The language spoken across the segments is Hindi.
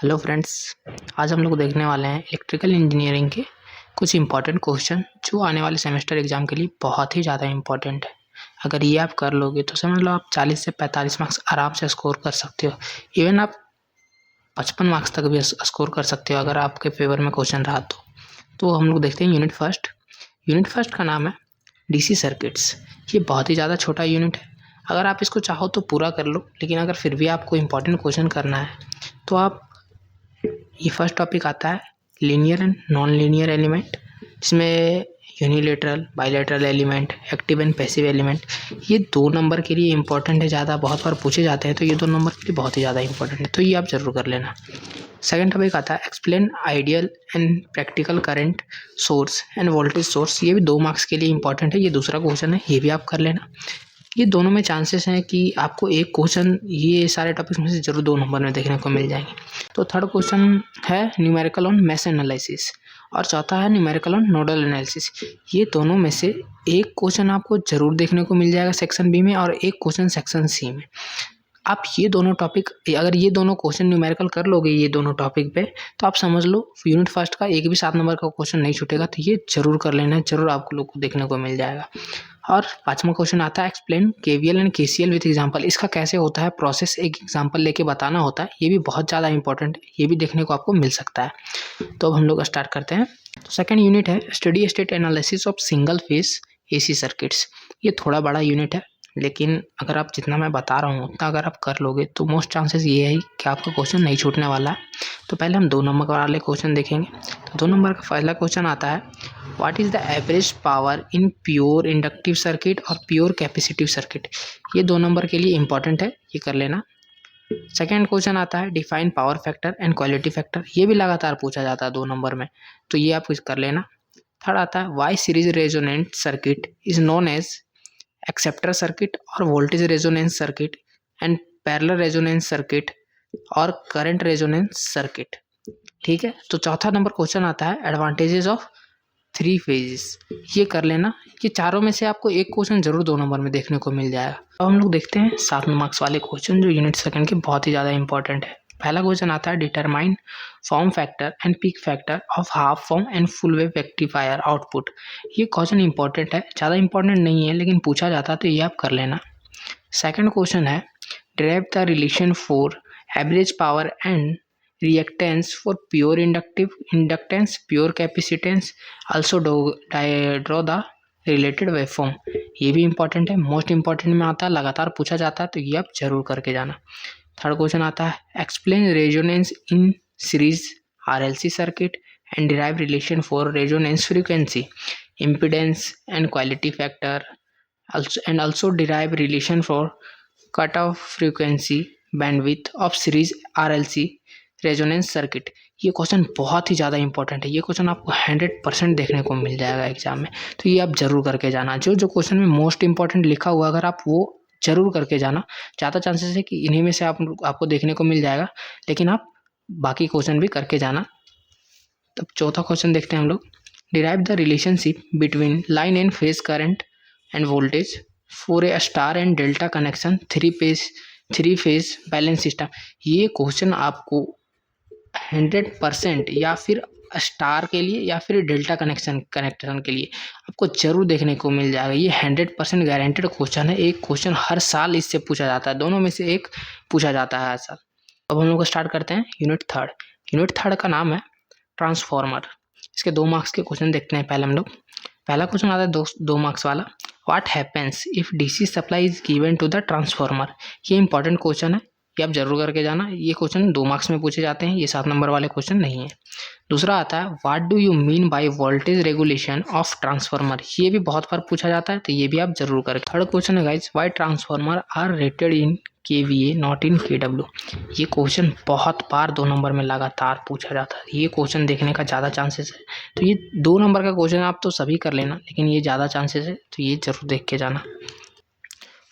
हेलो फ्रेंड्स, आज हम लोग देखने वाले हैं इलेक्ट्रिकल इंजीनियरिंग के कुछ इंपॉर्टेंट क्वेश्चन जो आने वाले सेमेस्टर एग्जाम के लिए बहुत ही ज़्यादा इंपॉर्टेंट है। अगर ये आप कर लोगे तो समझ लो आप 40 से 45 मार्क्स आराम से स्कोर कर सकते हो। इवन आप 55 मार्क्स तक भी स्कोर कर सकते हो अगर आपके फेवर में क्वेश्चन रहा तो हम लोग देखते हैं यूनिट फर्स्ट का नाम है डीसी सर्किट्स। ये बहुत ही ज़्यादा छोटा यूनिट है। अगर आप इसको चाहो तो पूरा कर लो, लेकिन अगर फिर भी आपको इंपॉर्टेंट क्वेश्चन करना है तो आप ये फर्स्ट टॉपिक आता है linear and non linear element. इसमें unilateral bilateral element, active and passive element, ये 2 नंबर के लिए इंपॉर्टेंट है। ज़्यादा बहुत बार पूछे जाते हैं तो ये 2 नंबर के लिए बहुत ही ज़्यादा इंपॉर्टेंट है, तो ये आप जरूर कर लेना। सेकंड टॉपिक आता है explain ideal and practical current source end voltage source. ये भी 2 मार्क्स के लिए इंपॉर्टेंट है। ये दूसरा क्वेश्चन है, ये भी आप कर लेना। ये दोनों में चांसेस हैं कि आपको एक क्वेश्चन ये सारे टॉपिक्स में से जरूर 2 नंबर में देखने को मिल जाएंगे। तो थर्ड क्वेश्चन है न्यूमेरिकल ऑन मैश एनालिसिस और चौथा है न्यूमेरिकल ऑन नोडल एनालिसिस। ये दोनों में से एक क्वेश्चन आपको जरूर देखने को मिल जाएगा सेक्शन बी में और एक क्वेश्चन सेक्शन सी में। आप ये दोनों टॉपिक, अगर ये दोनों क्वेश्चन न्यूमेरिकल कर लोगे ये दोनों टॉपिक पे, तो आप समझ लो यूनिट फर्स्ट का एक भी 7 नंबर का क्वेश्चन नहीं छूटेगा। तो ये जरूर कर लेना, जरूर आपको लोग को देखने को मिल जाएगा। और 5वां क्वेश्चन आता है explain KVL and KCL with example. इसका कैसे होता है प्रोसेस, एक एग्जांपल लेके बताना होता है। ये भी बहुत ज़्यादा इंपॉर्टेंट है, ये भी देखने को आपको मिल सकता है। तो अब हम लोग स्टार्ट करते हैं। तो सेकंड यूनिट है steady state analysis of single phase AC circuits. ये थोड़ा बड़ा यूनिट है, लेकिन अगर आप जितना मैं बता रहा हूँ उतना अगर आप कर लोगे तो मोस्ट चांसेस ये है कि आपका क्वेश्चन नहीं छूटने वाला है। तो पहले हम 2 नंबर वाले क्वेश्चन देखेंगे। तो 2 नंबर का पहला क्वेश्चन आता है what is the average power in pure inductive circuit और प्योर कैपेसिटिव सर्किट। ये 2 नंबर के लिए इंपॉर्टेंट है, ये कर लेना। सेकेंड क्वेश्चन आता है define power factor and quality factor. ये भी लगातार पूछा जाता है 2 नंबर में, तो ये आप कर लेना। थर्ड आता है why series resonant circuit is known as acceptor circuit और voltage resonance circuit and parallel resonance circuit और करंट रेजोनेंस सर्किट। ठीक है, तो चौथा नंबर क्वेश्चन आता है एडवांटेजेस ऑफ 3 फेजेस। ये कर लेना। ये चारों में से आपको एक क्वेश्चन जरूर 2 नंबर में देखने को मिल जाएगा। अब हम लोग देखते हैं 7 मार्क्स वाले क्वेश्चन जो यूनिट सेकंड के बहुत ही ज़्यादा इंपॉर्टेंट है। पहला क्वेश्चन आता है determine form factor and peak factor of half form and full wave rectifier output. ये क्वेश्चन इंपॉर्टेंट है, ज़्यादा इंपॉर्टेंट नहीं है लेकिन पूछा जाता है तो ये आप कर लेना। सेकंड क्वेश्चन है derive the relation for average power and reactance for pure inductive inductance pure capacitance also draw the related waveform. ये भी इंपॉर्टेंट है, मोस्ट इंपॉर्टेंट में आता है, लगातार पूछा जाता है, तो ये आप जरूर करके जाना। थर्ड क्वेश्चन आता है explain resonance in series RLC circuit and derive relation for resonance frequency impedance and quality factor and also derive relation for cut off frequency bandwidth of series RLC resonance circuit. ये क्वेश्चन बहुत ही ज़्यादा इंपॉर्टेंट है। ये क्वेश्चन आपको 100% देखने को मिल जाएगा एग्जाम में, तो ये आप जरूर करके जाना। जो जो क्वेश्चन में मोस्ट इंपॉर्टेंट लिखा हुआ अगर आप वो जरूर करके जाना, ज़्यादा चांसेस है कि इन्हीं में से आपको देखने को मिल जाएगा, लेकिन आप बाकी क्वेश्चन भी करके जाना। तब चौथा क्वेश्चन देखते हैं हम लोग derive the relationship between line and phase current end voltage for a star and delta connection 3 phase balance system. ये क्वेश्चन आपको 100% या फिर स्टार के लिए या फिर डेल्टा कनेक्शन के लिए आपको जरूर देखने को मिल जाएगा। ये 100% गारंटेड क्वेश्चन है। एक क्वेश्चन हर साल इससे पूछा जाता है, दोनों में से एक पूछा जाता है हर साल। अब हम लोग स्टार्ट करते हैं यूनिट थर्ड का नाम है ट्रांसफॉर्मर। इसके 2 मार्क्स के क्वेश्चन देखते हैं। पहले हम लोग पहला क्वेश्चन आता है 2 मार्क्स वाला what happens if DC supply is given to the transformer. ये इंपॉर्टेंट क्वेश्चन है, ये आप जरूर करके जाना। ये क्वेश्चन 2 मार्क्स में पूछे जाते हैं, ये 7 नंबर वाले क्वेश्चन नहीं है। दूसरा आता है what do you mean by voltage regulation of transformer. ये भी बहुत बार पूछा जाता है, तो ये भी आप जरूर करें। थर्ड क्वेश्चन है guys why transformer are rated in KVA not in KW. ये क्वेश्चन बहुत बार 2 नंबर में लगातार पूछा जाता है, ये क्वेश्चन देखने का ज़्यादा चांसेस है। तो ये 2 नंबर का क्वेश्चन आप तो सभी कर लेना, लेकिन ये ज़्यादा चांसेस है, तो ये जरूर देख के जाना।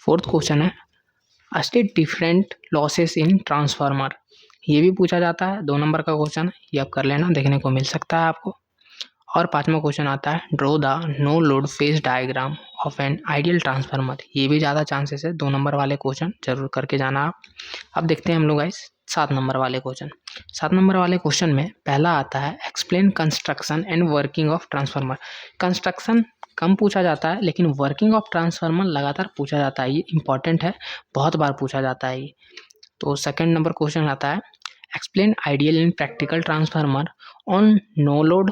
फोर्थ क्वेश्चन है state different losses in transformer. ये भी पूछा जाता है, 2 नंबर का क्वेश्चन है, ये आप कर लेना, देखने को मिल सकता है आपको। और 5वां क्वेश्चन आता है draw the no load phase diagram of an ideal transformer. ये भी ज़्यादा चांसेस है, 2 नंबर वाले क्वेश्चन जरूर करके जाना आप। अब देखते हैं हम लोग गाइस 7 नंबर वाले क्वेश्चन। 7 नंबर वाले क्वेश्चन में पहला आता है explain construction and working of transformer. Construction कम पूछा जाता है लेकिन वर्किंग ऑफ ट्रांसफार्मर लगातार पूछा जाता है, ये इंपॉर्टेंट है, बहुत बार पूछा जाता है ये। तो सेकंड नंबर क्वेश्चन आता है explain ideal in practical transformer on no load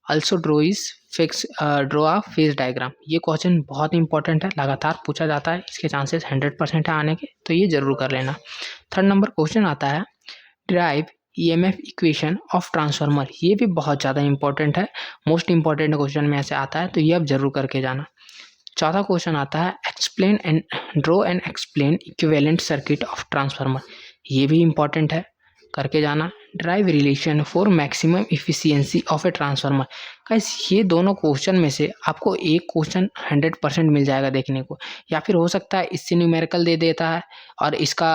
also draw a phase diagram. ये क्वेश्चन बहुत इंपॉर्टेंट है, लगातार पूछा जाता है, इसके चांसेस 100% है आने के, तो ये जरूर कर लेना। थर्ड नंबर क्वेश्चन आता है derive EMF equation of transformer. ये भी बहुत ज़्यादा इंपॉर्टेंट है, मोस्ट इंपॉर्टेंट क्वेश्चन में ऐसे आता है, तो ये अब जरूर करके जाना। चौथा क्वेश्चन आता है explain and draw and explain equivalent circuit of transformer. ये भी इंपॉर्टेंट है, करके जाना। Drive relation for maximum efficiency of a transformer. Guys ये दोनों क्वेश्चन में से आपको एक क्वेश्चन 100% मिल जाएगा देखने को, या फिर हो सकता है इससे न्यूमेरिकल दे देता है और इसका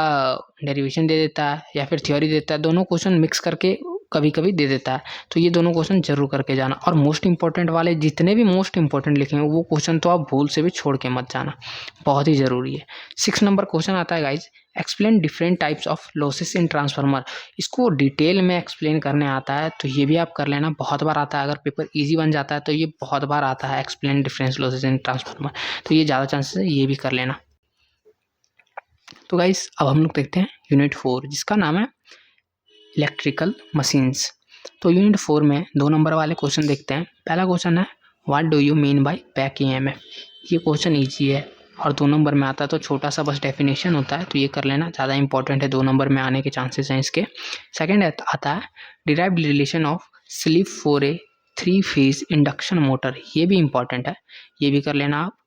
डेरिवेशन दे देता है, या फिर थ्योरी देता है, दोनों क्वेश्चन मिक्स करके कभी कभी दे देता है, तो ये दोनों क्वेश्चन जरूर करके जाना। और मोस्ट इंपॉर्टेंट वाले जितने भी मोस्ट इंपॉर्टेंट लिखेंगे वो क्वेश्चन तो आप भूल से भी छोड़ के मत जाना, बहुत ही ज़रूरी है। 6 नंबर क्वेश्चन आता है guys explain different types of losses in transformer. इसको डिटेल में एक्सप्लेन करने आता है, तो ये भी आप कर लेना, बहुत बार आता है। अगर पेपर इजी बन जाता है तो ये बहुत बार आता है explain difference losses in transformer, तो ये ज़्यादा चांसेस है, ये भी कर लेना। तो गाइज अब हम लोग देखते हैं यूनिट 4 जिसका नाम है इलेक्ट्रिकल मशीन्स। तो यूनिट 4 में 2 नंबर वाले क्वेश्चन देखते हैं। पहला क्वेश्चन है what do you mean buy back EMF. ये क्वेश्चन ईजी है और 2 नंबर में आता है, तो छोटा सा बस डेफिनेशन होता है, तो ये कर लेना, ज़्यादा इंपॉर्टेंट है, 2 नंबर में आने के चांसेस हैं इसके। सेकंड आता है derived relation of slip for a 3 phase induction motor. ये भी इंपॉर्टेंट है, ये भी कर लेना आप।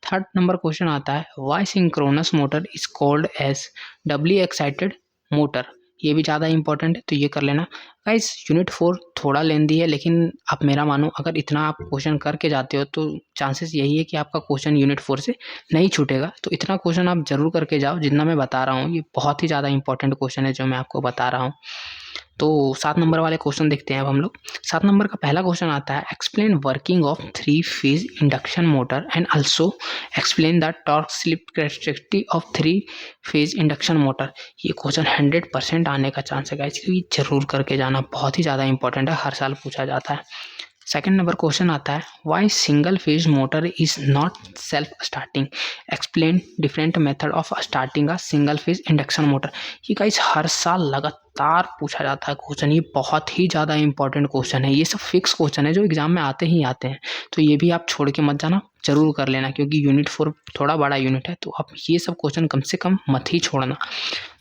थर्ड नंबर क्वेश्चन आता है why synchronous motor is called as doubly excited motor. ये भी ज़्यादा इंपॉर्टेंट है, तो ये कर लेना। गाइस यूनिट 4 थोड़ा लेंदी है, लेकिन आप मेरा मानो अगर इतना आप क्वेश्चन करके जाते हो तो चांसेस यही है कि आपका क्वेश्चन यूनिट 4 से नहीं छूटेगा। तो इतना क्वेश्चन आप जरूर करके जाओ जितना मैं बता रहा हूँ, ये बहुत ही ज़्यादा इंपॉर्टेंट क्वेश्चन है जो मैं आपको बता रहा हूँ। तो 7 नंबर वाले क्वेश्चन देखते हैं अब हम लोग। 7 नंबर का पहला क्वेश्चन आता है explain working of 3 phase induction motor and also explain the torque slip characteristic of 3 phase induction motor. ये क्वेश्चन 100% आने का चांस है गाइस, ये जरूर करके जाना, बहुत ही ज़्यादा इंपॉर्टेंट है, हर साल पूछा जाता है। सेकंड नंबर क्वेश्चन आता है why single phase motor is not self starting. Explain different method of starting a single phase induction motor. ये गाइस हर साल लगातार पूछा जाता है क्वेश्चन, ये बहुत ही ज़्यादा इंपॉर्टेंट क्वेश्चन है, ये सब फिक्स क्वेश्चन है जो एग्जाम में आते ही आते हैं, तो ये भी आप छोड़ के मत जाना, जरूर कर लेना, क्योंकि यूनिट 4 थोड़ा बड़ा यूनिट है, तो आप ये सब क्वेश्चन कम से कम मत ही छोड़ना।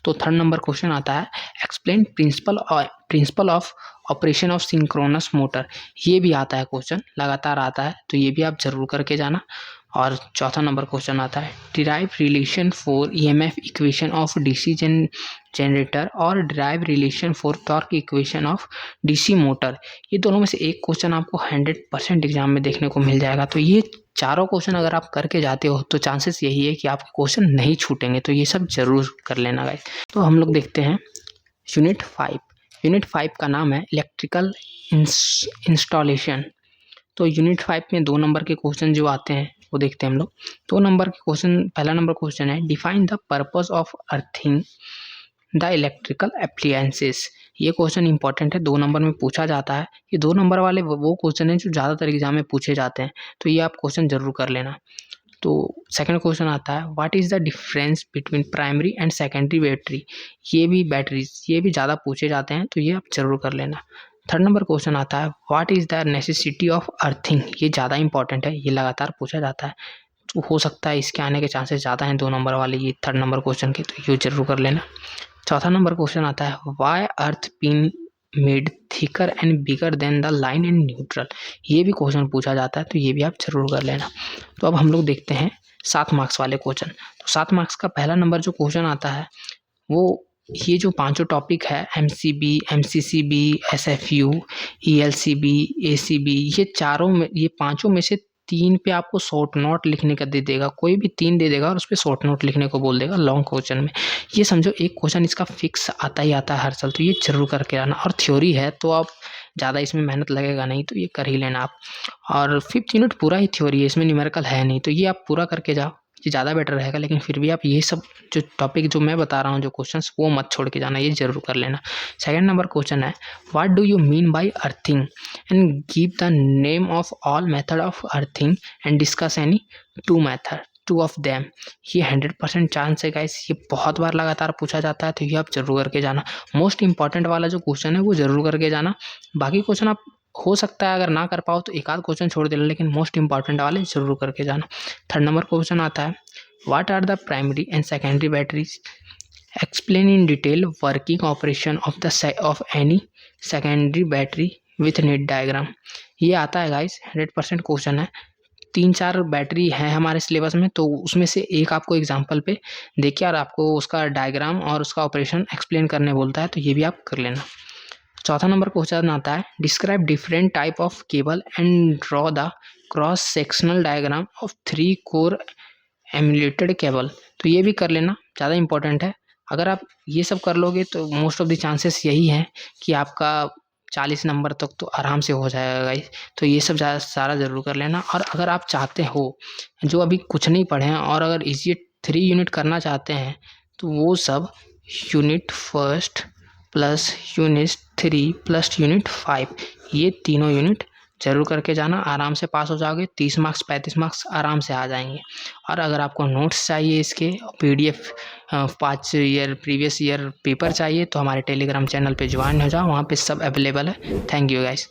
तो थर्ड नंबर क्वेश्चन आता है explain principle of operation of synchronous motor. ये भी आता है क्वेश्चन, लगातार आता है, तो ये भी आप जरूर करके जाना। और चौथा नंबर क्वेश्चन आता है derive relation for EMF equation of DC generator और derive relation for torque equation of DC motor. ये दोनों में से एक क्वेश्चन आपको 100% एग्जाम में देखने को मिल जाएगा, तो ये चारों क्वेश्चन अगर आप करके जाते हो तो चांसेस यही है कि आपके क्वेश्चन नहीं छूटेंगे, तो ये सब जरूर कर लेना गाइस। तो हम लोग देखते हैं यूनिट 5। यूनिट 5 का नाम है इलेक्ट्रिकल इंस्टॉलेशन। तो यूनिट 5 में 2 नंबर के क्वेश्चन जो आते हैं वो देखते हैं हम लोग। 2 नंबर के क्वेश्चन, पहला नंबर क्वेश्चन है define the purpose of earthing the electrical appliances. ये क्वेश्चन इंपॉर्टेंट है, 2 नंबर में पूछा जाता है। ये 2 नंबर वाले वो क्वेश्चन हैं जो ज़्यादातर एग्जाम में पूछे जाते हैं, तो ये आप क्वेश्चन जरूर कर लेना। तो सेकंड क्वेश्चन आता है what is the difference between primary and secondary battery. ये भी बैटरीज, ये भी ज़्यादा पूछे जाते हैं, तो ये आप जरूर कर लेना। थर्ड नंबर क्वेश्चन आता है what is the necessity of earthing. ये ज़्यादा इंपॉर्टेंट है, ये लगातार पूछा जाता है, तो हो सकता है इसके आने के चांसेस ज़्यादा हैं 2 नंबर वाले ये थर्ड नंबर क्वेश्चन के, तो ये जरूर कर लेना। चौथा नंबर क्वेश्चन आता है why earth pin made thicker and bigger than the line and neutral. ये भी क्वेश्चन पूछा जाता है, तो ये भी आप जरूर कर लेना। तो अब हम लोग देखते हैं 7 मार्क्स वाले क्वेश्चन। तो 7 मार्क्स का पहला नंबर जो क्वेश्चन आता है वो ये जो 5 टॉपिक है एमसीबी, एमसीसीबी, एसएफयू, ईएलसीबी, एसीबी, ये चारों में, ये 5 में से 3 पे आपको शॉर्ट नोट लिखने का दे देगा, कोई भी 3 दे देगा और उस पर शॉर्ट नोट लिखने को बोल देगा लॉन्ग क्वेश्चन में। ये समझो एक क्वेश्चन इसका फिक्स आता ही आता है हर साल, तो ये जरूर करके आना। और थ्योरी है तो आप ज़्यादा इसमें मेहनत लगेगा नहीं, तो ये कर ही लेना आप। और 5th यूनिट पूरा ही थ्योरी है, इसमें न्यूमेरिकल है नहीं, तो ये आप पूरा करके जाओ, ये ज़्यादा बेटर रहेगा। लेकिन फिर भी आप ये सब जो टॉपिक जो मैं बता रहा हूँ, जो क्वेश्चंस, वो मत छोड़ के जाना, ये ज़रूर कर लेना। सेकंड नंबर क्वेश्चन है, what do you mean by earthing and give the name of all method of earthing and discuss any two of them. ये 100% चांस है गाइस, ये बहुत बार लगातार पूछा जाता है, तो ये आप जरूर करके जाना। मोस्ट इंपॉर्टेंट वाला जो क्वेश्चन है वो जरूर करके जाना। बाकी क्वेश्चन आप हो सकता है अगर ना कर पाओ तो एक आध क्वेश्चन छोड़ देना, लेकिन मोस्ट इंपॉर्टेंट वाले जरूर करके जाना। थर्ड नंबर क्वेश्चन आता है, what are the primary and secondary batteries, explain in detail working operation of any secondary battery with net diagram. ये आता है गाइस, 100% क्वेश्चन है। 3-4 बैटरी है हमारे सिलेबस में, तो उसमें से एक आपको एग्जाम्पल पे देखिए और आपको उसका डायग्राम और उसका ऑपरेशन एक्सप्लेन करने बोलता है, तो ये भी आप कर लेना। चौथा नंबर क्वेश्चन आता है, describe different type of cable and draw the cross sectional diagram of 3 core emulated cable. तो ये भी कर लेना, ज़्यादा इंपॉर्टेंट है। अगर आप ये सब कर लोगे तो मोस्ट ऑफ द चांसेस यही हैं कि आपका 40 नंबर तक तो आराम से हो जाएगा गाइस। तो ये सब सारा ज़रूर कर लेना। और अगर आप चाहते हो, जो अभी कुछ नहीं पढ़े हैं और अगर इसी 3 यूनिट करना चाहते हैं, तो वो सब unit first plus unit 3 plus unit 5, ये तीनों यूनिट जरूर करके जाना, आराम से पास हो जाओगे। 30 मार्क्स 35 मार्क्स आराम से आ जाएंगे। और अगर आपको नोट्स चाहिए, इसके PDF 5 year previous year paper चाहिए, तो हमारे टेलीग्राम चैनल पे ज्वाइन हो जाओ, वहाँ पे सब अवेलेबल है। Thank you guys.